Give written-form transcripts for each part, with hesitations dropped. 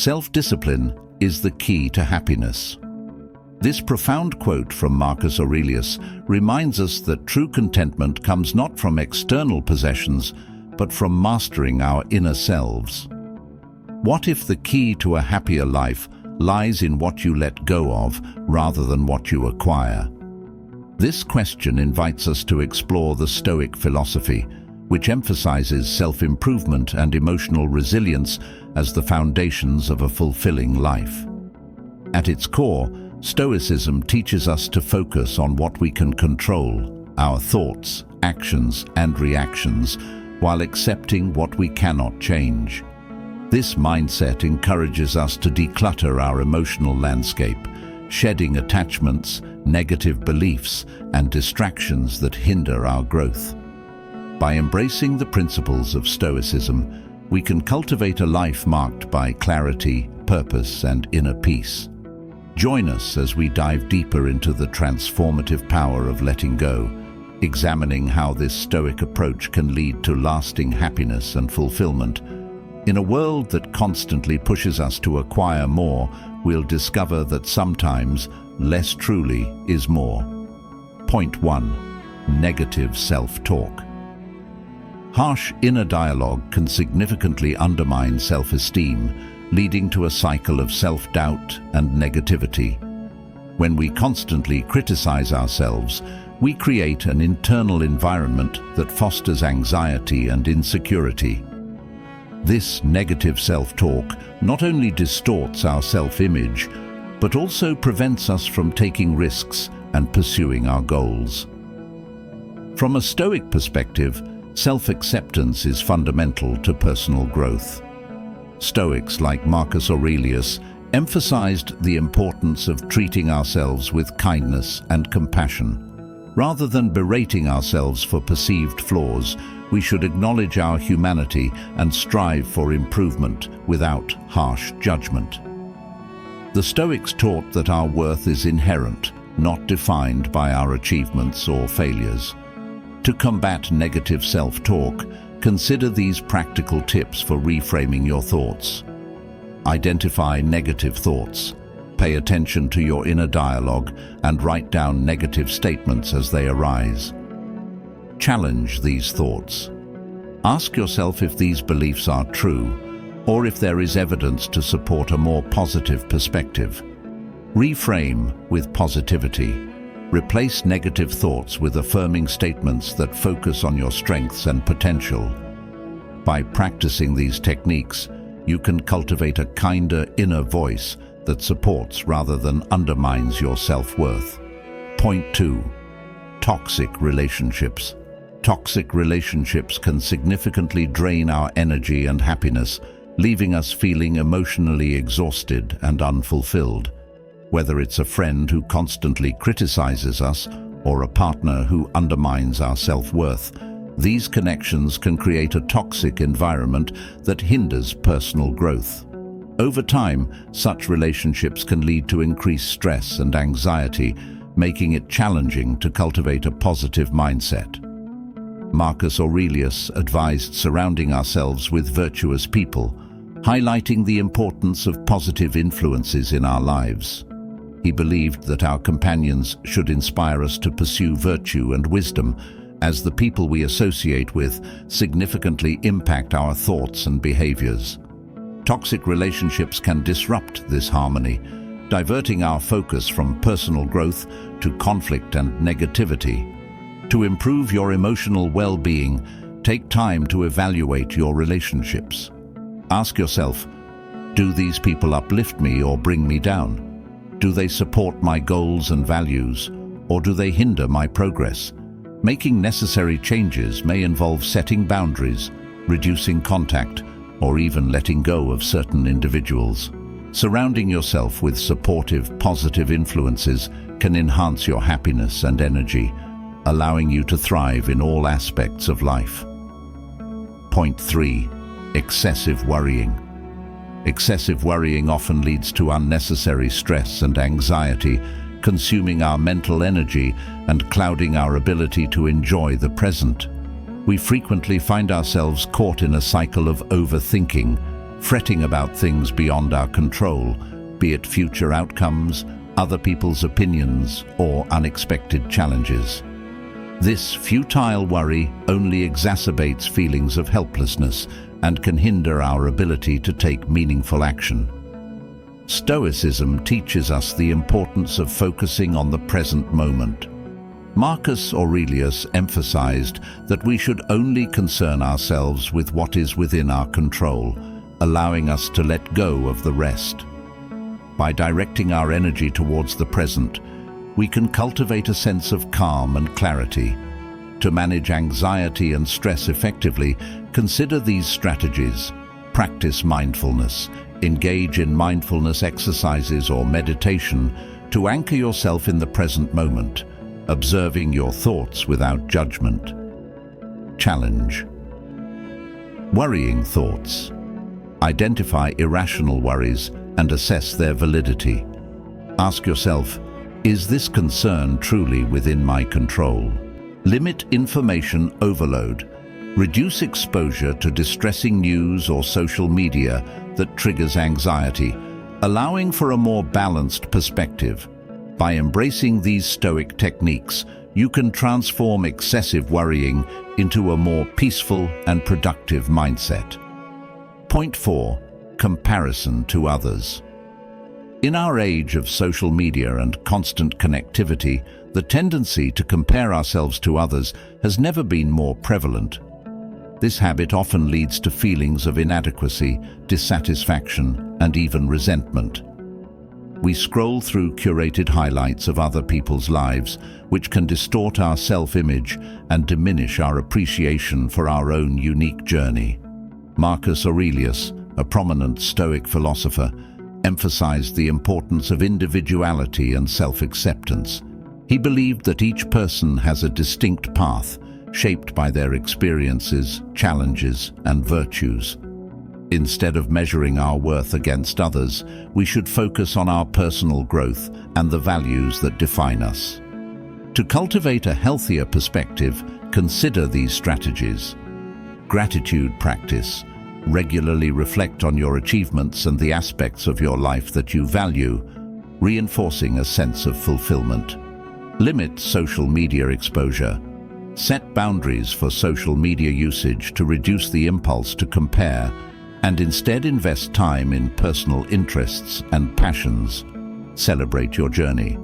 Self-discipline is the key to happiness. This profound quote from Marcus Aurelius reminds us that true contentment comes not from external possessions, but from mastering our inner selves. What if the key to a happier life lies in what you let go of rather than what you acquire? This question invites us to explore the Stoic philosophy, which emphasizes self-improvement and emotional resilience as the foundations of a fulfilling life. At its core, Stoicism teaches us to focus on what we can control, our thoughts, actions, and reactions, while accepting what we cannot change. This mindset encourages us to declutter our emotional landscape, shedding attachments, negative beliefs, and distractions that hinder our growth. By embracing the principles of Stoicism, we can cultivate a life marked by clarity, purpose, and inner peace. Join us as we dive deeper into the transformative power of letting go, examining how this Stoic approach can lead to lasting happiness and fulfillment. In a world that constantly pushes us to acquire more, we'll discover that sometimes less truly is more. Point 1. Negative self-talk. Harsh inner dialogue can significantly undermine self-esteem, leading to a cycle of self-doubt and negativity. When we constantly criticize ourselves, we create an internal environment that fosters anxiety and insecurity. This negative self-talk not only distorts our self-image, but also prevents us from taking risks and pursuing our goals. From a Stoic perspective, self-acceptance is fundamental to personal growth. Stoics like Marcus Aurelius emphasized the importance of treating ourselves with kindness and compassion. Rather than berating ourselves for perceived flaws, we should acknowledge our humanity and strive for improvement without harsh judgment. The Stoics taught that our worth is inherent, not defined by our achievements or failures. To combat negative self-talk, consider these practical tips for reframing your thoughts. Identify negative thoughts. Pay attention to your inner dialogue and write down negative statements as they arise. Challenge these thoughts. Ask yourself if these beliefs are true, or if there is evidence to support a more positive perspective. Reframe with positivity. Replace negative thoughts with affirming statements that focus on your strengths and potential. By practicing these techniques, you can cultivate a kinder inner voice that supports rather than undermines your self-worth. Point 2. Toxic relationships. Toxic relationships can significantly drain our energy and happiness, leaving us feeling emotionally exhausted and unfulfilled. Whether it's a friend who constantly criticizes us or a partner who undermines our self-worth, these connections can create a toxic environment that hinders personal growth. Over time, such relationships can lead to increased stress and anxiety, making it challenging to cultivate a positive mindset. Marcus Aurelius advised surrounding ourselves with virtuous people, highlighting the importance of positive influences in our lives. He believed that our companions should inspire us to pursue virtue and wisdom, as the people we associate with significantly impact our thoughts and behaviors. Toxic relationships can disrupt this harmony, diverting our focus from personal growth to conflict and negativity. To improve your emotional well-being, take time to evaluate your relationships. Ask yourself, do these people uplift me or bring me down? Do they support my goals and values, or do they hinder my progress? Making necessary changes may involve setting boundaries, reducing contact, or even letting go of certain individuals. Surrounding yourself with supportive, positive influences can enhance your happiness and energy, allowing you to thrive in all aspects of life. Point 3. Excessive worrying. Excessive worrying often leads to unnecessary stress and anxiety, consuming our mental energy and clouding our ability to enjoy the present. We frequently find ourselves caught in a cycle of overthinking, fretting about things beyond our control, be it future outcomes, other people's opinions, or unexpected challenges. This futile worry only exacerbates feelings of helplessness and can hinder our ability to take meaningful action. Stoicism teaches us the importance of focusing on the present moment. Marcus Aurelius emphasized that we should only concern ourselves with what is within our control, allowing us to let go of the rest. By directing our energy towards the present, we can cultivate a sense of calm and clarity. To manage anxiety and stress effectively, consider these strategies. Practice mindfulness. Engage in mindfulness exercises or meditation to anchor yourself in the present moment, observing your thoughts without judgment. Challenge. Worrying thoughts. Identify irrational worries and assess their validity. Ask yourself, is this concern truly within my control? Limit information overload. Reduce exposure to distressing news or social media that triggers anxiety, allowing for a more balanced perspective. By embracing these Stoic techniques, you can transform excessive worrying into a more peaceful and productive mindset. Point 4. Comparison to others. In our age of social media and constant connectivity, the tendency to compare ourselves to others has never been more prevalent. This habit often leads to feelings of inadequacy, dissatisfaction, and even resentment. We scroll through curated highlights of other people's lives, which can distort our self-image and diminish our appreciation for our own unique journey. Marcus Aurelius, a prominent Stoic philosopher, emphasized the importance of individuality and self-acceptance. He believed that each person has a distinct path, shaped by their experiences, challenges, and virtues. Instead of measuring our worth against others, we should focus on our personal growth and the values that define us. To cultivate a healthier perspective, consider these strategies. Gratitude practice. Regularly reflect on your achievements and the aspects of your life that you value, reinforcing a sense of fulfillment. Limit social media exposure. Set boundaries for social media usage to reduce the impulse to compare and instead invest time in personal interests and passions. Celebrate your journey.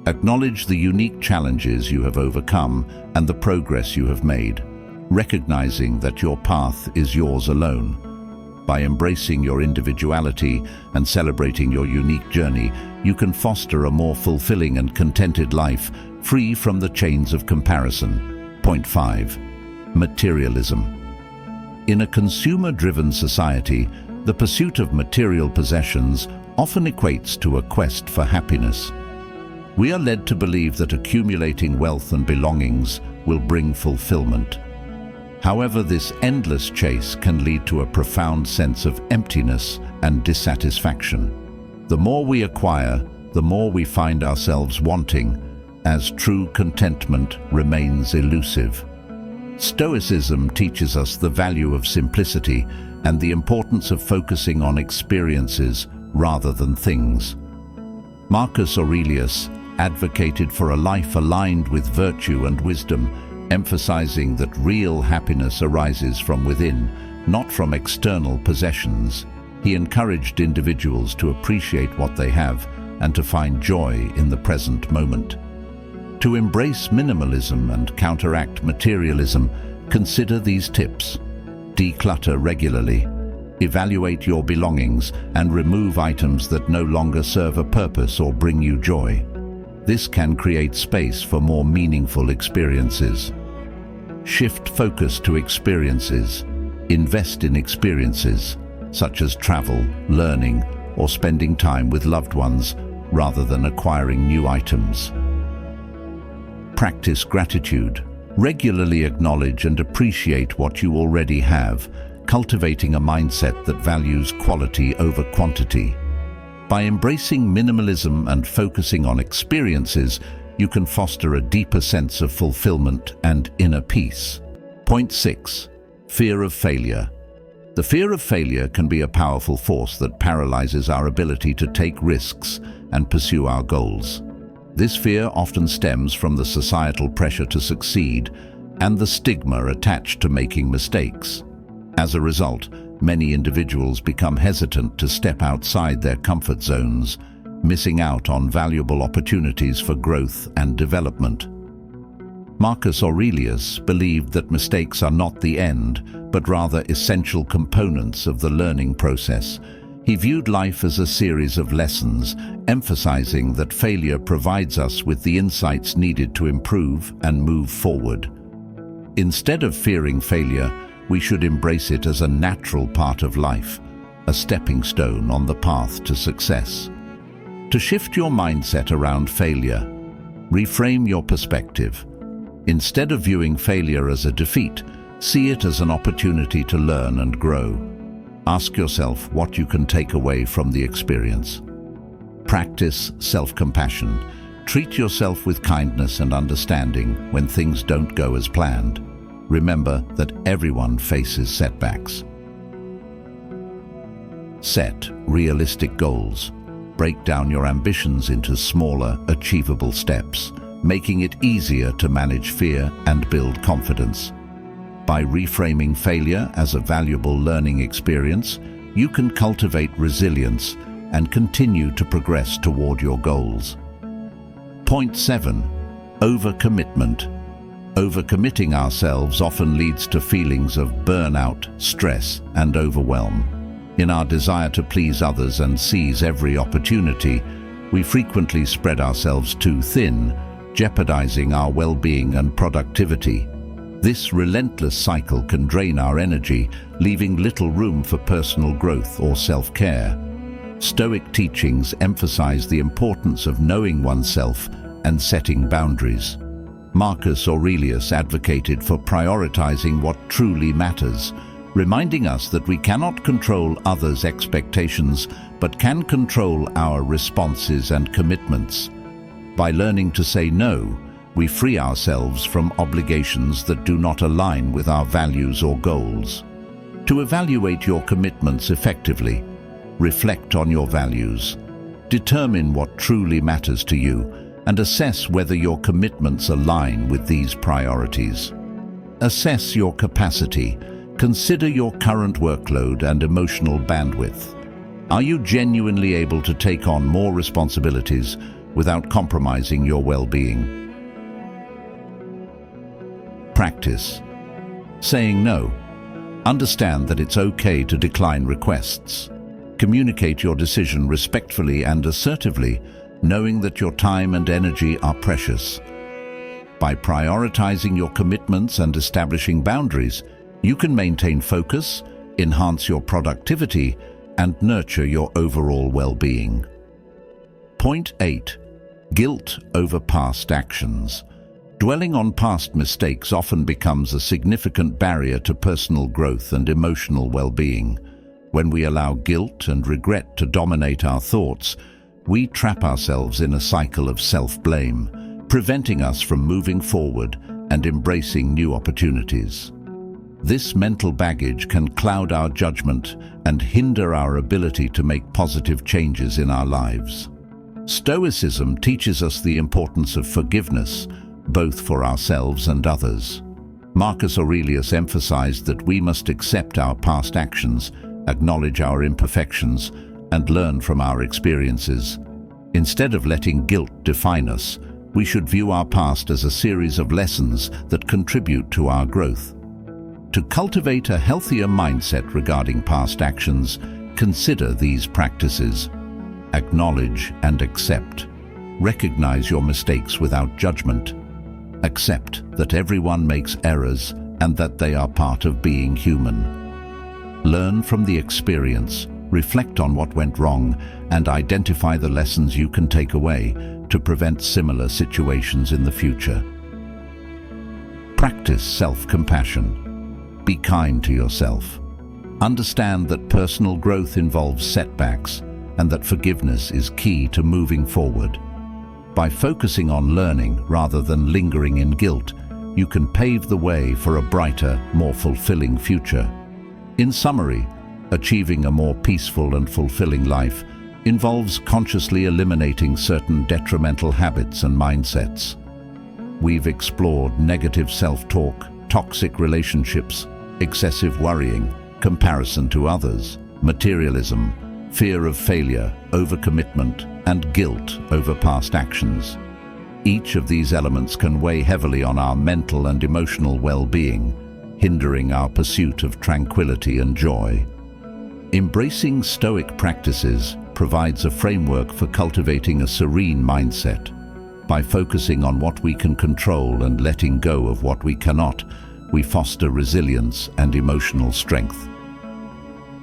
Acknowledge the unique challenges you have overcome and the progress you have made, recognizing that your path is yours alone. By embracing your individuality and celebrating your unique journey, you can foster a more fulfilling and contented life, free from the chains of comparison. Point 5. Materialism. In a consumer-driven society, the pursuit of material possessions often equates to a quest for happiness. We are led to believe that accumulating wealth and belongings will bring fulfillment. However, this endless chase can lead to a profound sense of emptiness and dissatisfaction. The more we acquire, the more we find ourselves wanting, as true contentment remains elusive. Stoicism teaches us the value of simplicity and the importance of focusing on experiences rather than things. Marcus Aurelius advocated for a life aligned with virtue and wisdom, emphasizing that real happiness arises from within, not from external possessions. He encouraged individuals to appreciate what they have and to find joy in the present moment. To embrace minimalism and counteract materialism, consider these tips. Declutter regularly. Evaluate your belongings and remove items that no longer serve a purpose or bring you joy. This can create space for more meaningful experiences. Shift focus to experiences. Invest in experiences, such as travel, learning, or spending time with loved ones, rather than acquiring new items. Practice gratitude. Regularly acknowledge and appreciate what you already have, cultivating a mindset that values quality over quantity. By embracing minimalism and focusing on experiences, you can foster a deeper sense of fulfillment and inner peace. Point 6. Fear of failure. The fear of failure can be a powerful force that paralyzes our ability to take risks and pursue our goals. This fear often stems from the societal pressure to succeed and the stigma attached to making mistakes. As a result, many individuals become hesitant to step outside their comfort zones, missing out on valuable opportunities for growth and development. Marcus Aurelius believed that mistakes are not the end, but rather essential components of the learning process. He viewed life as a series of lessons, emphasizing that failure provides us with the insights needed to improve and move forward. Instead of fearing failure, we should embrace it as a natural part of life, a stepping stone on the path to success. To shift your mindset around failure, reframe your perspective. Instead of viewing failure as a defeat, see it as an opportunity to learn and grow. Ask yourself what you can take away from the experience. Practice self-compassion. Treat yourself with kindness and understanding when things don't go as planned. Remember that everyone faces setbacks. Set realistic goals. Break down your ambitions into smaller, achievable steps, making it easier to manage fear and build confidence. By reframing failure as a valuable learning experience, you can cultivate resilience and continue to progress toward your goals. Point 7. Overcommitment. Overcommitting ourselves often leads to feelings of burnout, stress, and overwhelm. In our desire to please others and seize every opportunity, we frequently spread ourselves too thin, jeopardizing our well-being and productivity. This relentless cycle can drain our energy, leaving little room for personal growth or self-care. Stoic teachings emphasize the importance of knowing oneself and setting boundaries. Marcus Aurelius advocated for prioritizing what truly matters, reminding us that we cannot control others' expectations, but can control our responses and commitments. By learning to say no, we free ourselves from obligations that do not align with our values or goals. To evaluate your commitments effectively, reflect on your values, determine what truly matters to you, and assess whether your commitments align with these priorities. Assess your capacity. Consider your current workload and emotional bandwidth. Are you genuinely able to take on more responsibilities without compromising your well-being? Practice saying no. Understand that it's okay to decline requests. Communicate your decision respectfully and assertively, knowing that your time and energy are precious. By prioritizing your commitments and establishing boundaries, you can maintain focus, enhance your productivity, and nurture your overall well-being. Point 8. Guilt over past actions. Dwelling on past mistakes often becomes a significant barrier to personal growth and emotional well-being. When we allow guilt and regret to dominate our thoughts, we trap ourselves in a cycle of self-blame, preventing us from moving forward and embracing new opportunities. This mental baggage can cloud our judgment and hinder our ability to make positive changes in our lives. Stoicism teaches us the importance of forgiveness, both for ourselves and others. Marcus Aurelius emphasized that we must accept our past actions, acknowledge our imperfections, and learn from our experiences. Instead of letting guilt define us, we should view our past as a series of lessons that contribute to our growth. To cultivate a healthier mindset regarding past actions, consider these practices. Acknowledge and accept. Recognize your mistakes without judgment. Accept that everyone makes errors and that they are part of being human. Learn from the experience, reflect on what went wrong, and identify the lessons you can take away to prevent similar situations in the future. Practice self-compassion. Be kind to yourself. Understand that personal growth involves setbacks and that forgiveness is key to moving forward. By focusing on learning rather than lingering in guilt, you can pave the way for a brighter, more fulfilling future. In summary, achieving a more peaceful and fulfilling life involves consciously eliminating certain detrimental habits and mindsets. We've explored negative self-talk, toxic relationships, excessive worrying, comparison to others, materialism, fear of failure, overcommitment, and guilt over past actions. Each of these elements can weigh heavily on our mental and emotional well-being, hindering our pursuit of tranquility and joy. Embracing Stoic practices provides a framework for cultivating a serene mindset. By focusing on what we can control and letting go of what we cannot, we foster resilience and emotional strength.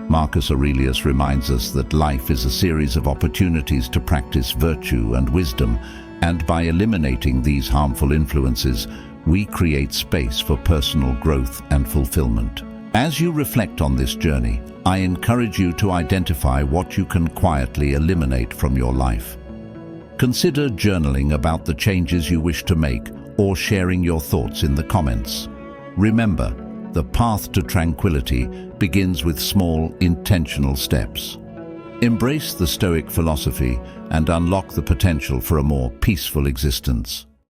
Marcus Aurelius reminds us that life is a series of opportunities to practice virtue and wisdom, and by eliminating these harmful influences, we create space for personal growth and fulfillment. As you reflect on this journey, I encourage you to identify what you can quietly eliminate from your life. Consider journaling about the changes you wish to make or sharing your thoughts in the comments. Remember, the path to tranquility begins with small, intentional steps. Embrace the Stoic philosophy and unlock the potential for a more peaceful existence.